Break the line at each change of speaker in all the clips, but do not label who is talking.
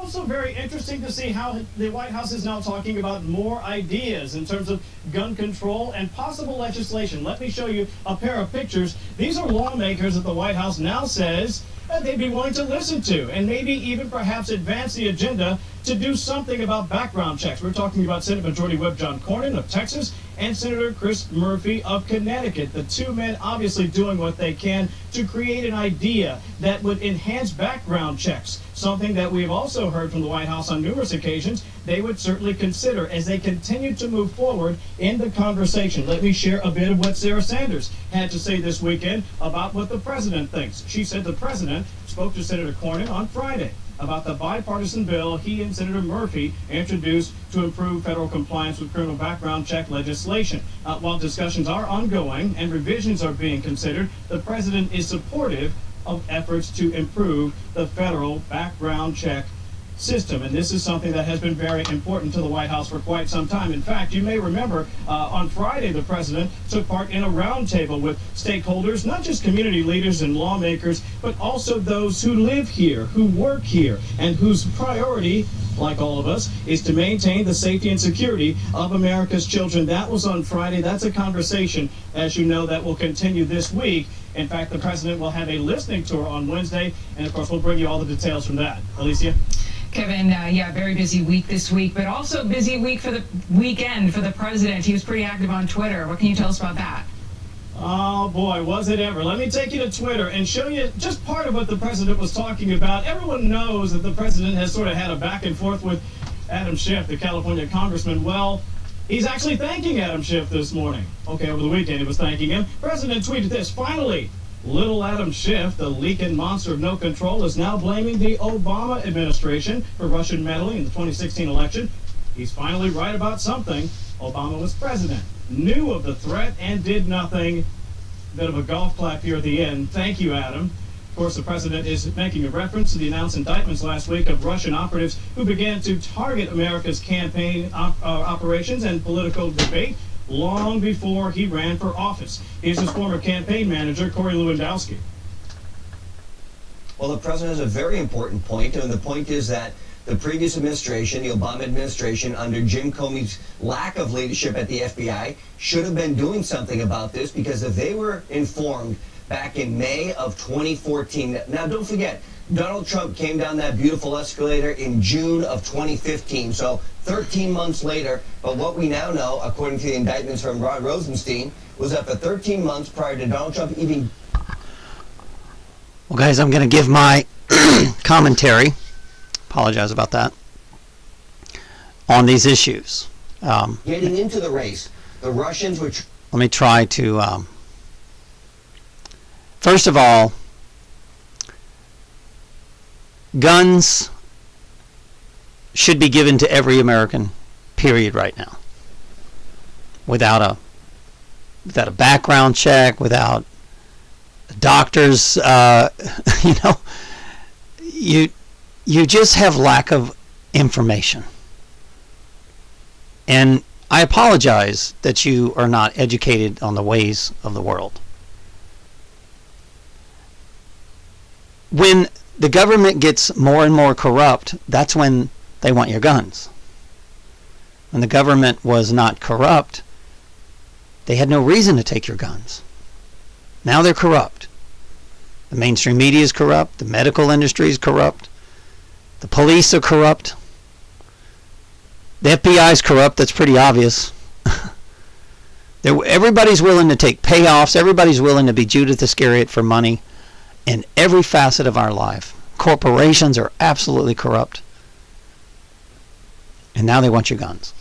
Also very interesting to see how the White House is now talking about more ideas in terms of gun control and possible legislation. Let me show you a pair of pictures. These are lawmakers that the White House now says that they'd be willing to listen to and maybe even perhaps advance the agenda to do something about background checks. We're talking about Senate Majority Whip John Cornyn of Texas and Senator Chris Murphy of Connecticut. The two men obviously doing what they can to create an idea that would enhance background checks, something that we've also heard from the White House on numerous occasions they would certainly consider as they continue to move forward in the conversation. Let me share a bit of what Sarah Sanders had to say this weekend about what the president thinks. She said the president spoke to Senator Cornyn on Friday about the bipartisan bill he and Senator Murphy introduced to improve federal compliance with criminal background check legislation. While discussions are ongoing and revisions are being considered, the president is supportive of efforts to improve the federal background check system. And this is something that has been very important to the White House for quite some time. In fact, you may remember on Friday, the president took part in a roundtable with stakeholders, not just community leaders and lawmakers, but also those who live here, who work here, and whose priority, like all of us, is to maintain the safety and security of America's children. That was on Friday. That's a conversation, as you know, that will continue this week. In fact, the president will have a listening tour on Wednesday, and of course, we'll bring you all the details from that. Alicia?
Kevin, yeah, very busy week this week, but also busy week for the weekend for the president. He was pretty active on Twitter. What can you tell us about that?
Oh boy, was it ever. Let me take you to Twitter and show you just part of what the president was talking about. Everyone knows that the president has sort of had a back and forth with Adam Schiff, the California congressman. Well, he's actually thanking Adam Schiff this morning. Okay, over the weekend he was thanking him. President tweeted this: finally, little Adam Schiff, the leaking monster of no control, is now blaming the Obama administration for Russian meddling in the 2016 election. He's finally right about something. Obama was president, knew of the threat, and did nothing. Bit of a golf clap here at the end. Thank you, Adam. Of course, the president is making a reference to the announced indictments last week of Russian operatives who began to target America's campaign operations and political debate long before he ran for office. Here's his former campaign manager, Corey Lewandowski.
Well, the president has a very important point, and the point is that the previous administration, the Obama administration, under Jim Comey's lack of leadership at the FBI, should have been doing something about this, because if they were informed back in May of 2014, now don't forget, Donald Trump came down that beautiful escalator in June of 2015, so 13 months later. But what we now know, according to the indictments from Rod Rosenstein, was that for 13 months prior to Donald Trump even...
Well, guys, I'm going to give my commentary, apologize about that, on these issues.
Getting into the race, the Russians were...
Let me try to... First of all, guns should be given to every American, period, right now. Without a background check, without doctors, you know, you just have lack of information. And I apologize that you are not educated on the ways of the world. When the government gets more and more corrupt, that's when they want your guns. When the government was not corrupt, they had no reason to take your guns. Now they're corrupt. The mainstream media is corrupt. The medical industry is corrupt. The police are corrupt. The FBI is corrupt. That's pretty obvious. Everybody's willing to take payoffs. Everybody's willing to be Judas Iscariot for money in every facet of our life. Corporations are absolutely corrupt. And now they want your guns.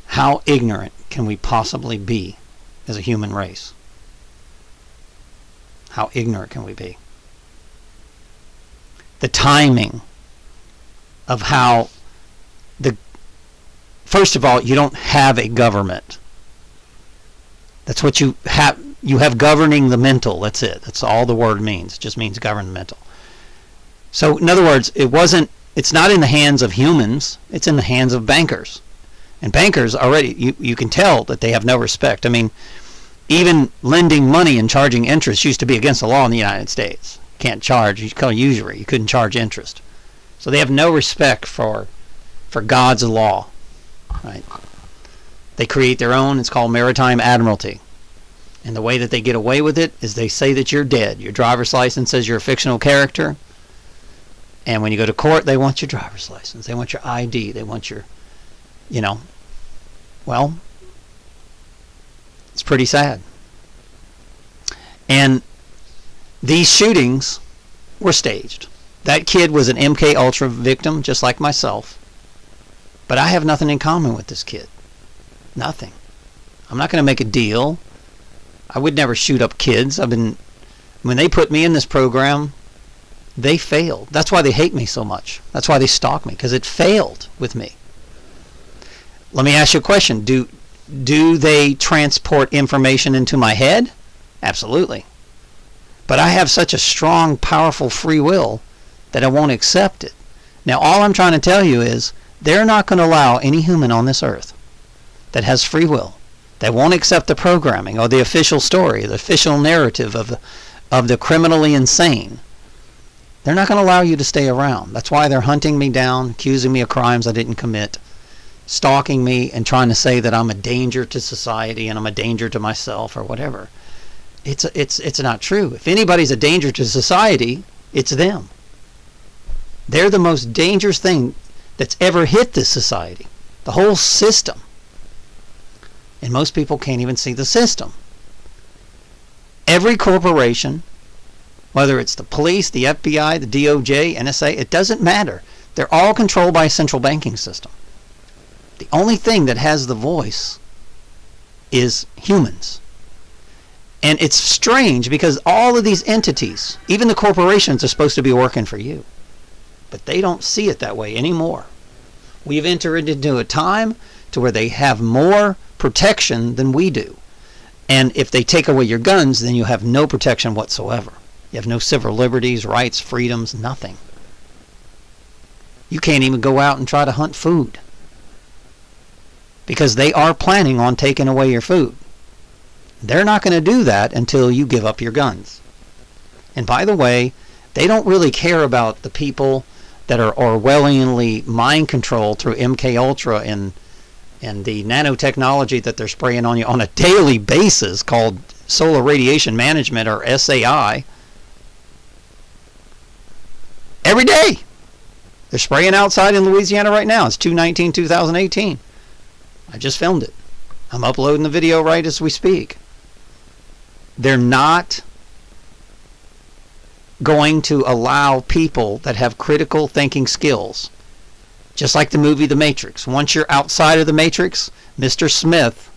How ignorant can we possibly be as a human race? How ignorant can we be? The timing of how first of all, you don't have a government. That's what you have. You have governing the mental. That's it. That's all the word means. It just means govern the mental. So in other words, it's not in the hands of humans. It's in the hands of bankers. And bankers already, you can tell that they have no respect. I mean, even lending money and charging interest used to be against the law in the United States. You can't charge. You call it usury. You couldn't charge interest. So they have no respect for God's law, right? They create their own. It's called maritime admiralty. And the way that they get away with it is they say that you're dead. Your driver's license says you're a fictional character. And when you go to court, they want your driver's license. They want your ID. They want your, well, it's pretty sad. And these shootings were staged. That kid was an MK Ultra victim, just like myself. But I have nothing in common with this kid. Nothing. I'm not going to make a deal. I would never shoot up kids. When they put me in this program, they failed. That's why they hate me so much. That's why they stalk me, because it failed with me. Let me ask you a question. Do they transport information into my head? Absolutely. But I have such a strong, powerful free will that I won't accept it. Now, all I'm trying to tell you is they're not going to allow any human on this earth that has free will, that won't accept the programming or the official story, the official narrative of the criminally insane. They're not going to allow you to stay around. That's why they're hunting me down, accusing me of crimes I didn't commit, stalking me and trying to say that I'm a danger to society and I'm a danger to myself or whatever. It's not true. If anybody's a danger to society, it's them. They're the most dangerous thing that's ever hit this society, the whole system. And most people can't even see the system. Every corporation, whether it's the police, the FBI, the DOJ, NSA, it doesn't matter. They're all controlled by a central banking system. The only thing that has the voice is humans. And it's strange because all of these entities, even the corporations, are supposed to be working for you. But they don't see it that way anymore. We've entered into a time to where they have more protection than we do. And if they take away your guns, then you have no protection whatsoever. You have no civil liberties, rights, freedoms, nothing. You can't even go out and try to hunt food, because they are planning on taking away your food. They're not going to do that until you give up your guns. And by the way, they don't really care about the people that are Orwellianly mind controlled through MK Ultra and the nanotechnology that they're spraying on you on a daily basis called solar radiation management, or SAI. Every day. They're spraying outside in Louisiana right now. It's 2/19/2018. I just filmed it. I'm uploading the video right as we speak. They're not going to allow people that have critical thinking skills, just like the movie The Matrix. Once you're outside of the Matrix, Mr. Smith,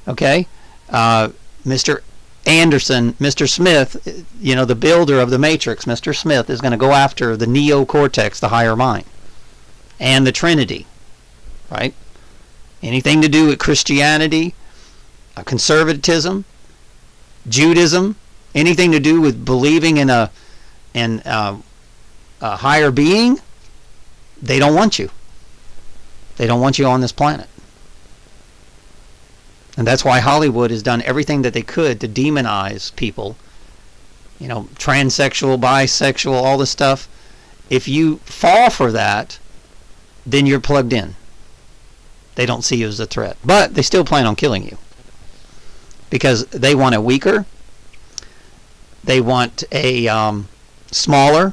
okay, Mr. Anderson, Mr. Smith, the builder of the Matrix, Mr. Smith is going to go after the neocortex, the higher mind, and the Trinity, right? Anything to do with Christianity, conservatism, Judaism, anything to do with believing in a higher being, they don't want you. They don't want you on this planet. And that's why Hollywood has done everything that they could to demonize people. Transsexual, bisexual, all this stuff. If you fall for that, then you're plugged in. They don't see you as a threat. But they still plan on killing you, because they want a weaker, they want a smaller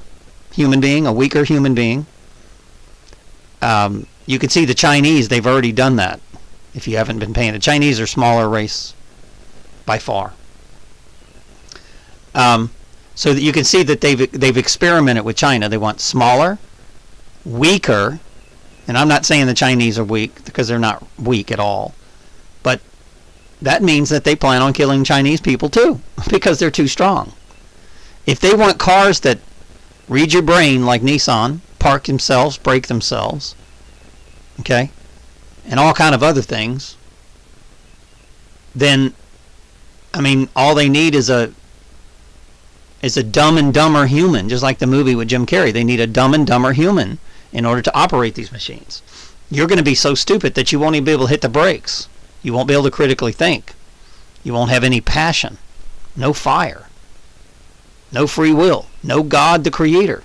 human being, a weaker human being. You can see the Chinese, they've already done that. If you haven't been paying, the Chinese are smaller race by far. So that you can see that they've experimented with China. They want smaller, weaker, and I'm not saying the Chinese are weak, because they're not weak at all. But that means that they plan on killing Chinese people too, because they're too strong. If they want cars that read your brain like Nissan, park themselves, brake themselves, okay, and all kind of other things, then, all they need is a dumb and dumber human, just like the movie with Jim Carrey. They need a dumb and dumber human in order to operate these machines. You're going to be so stupid that you won't even be able to hit the brakes. You won't be able to critically think. You won't have any passion, no fire, no free will, no God the Creator.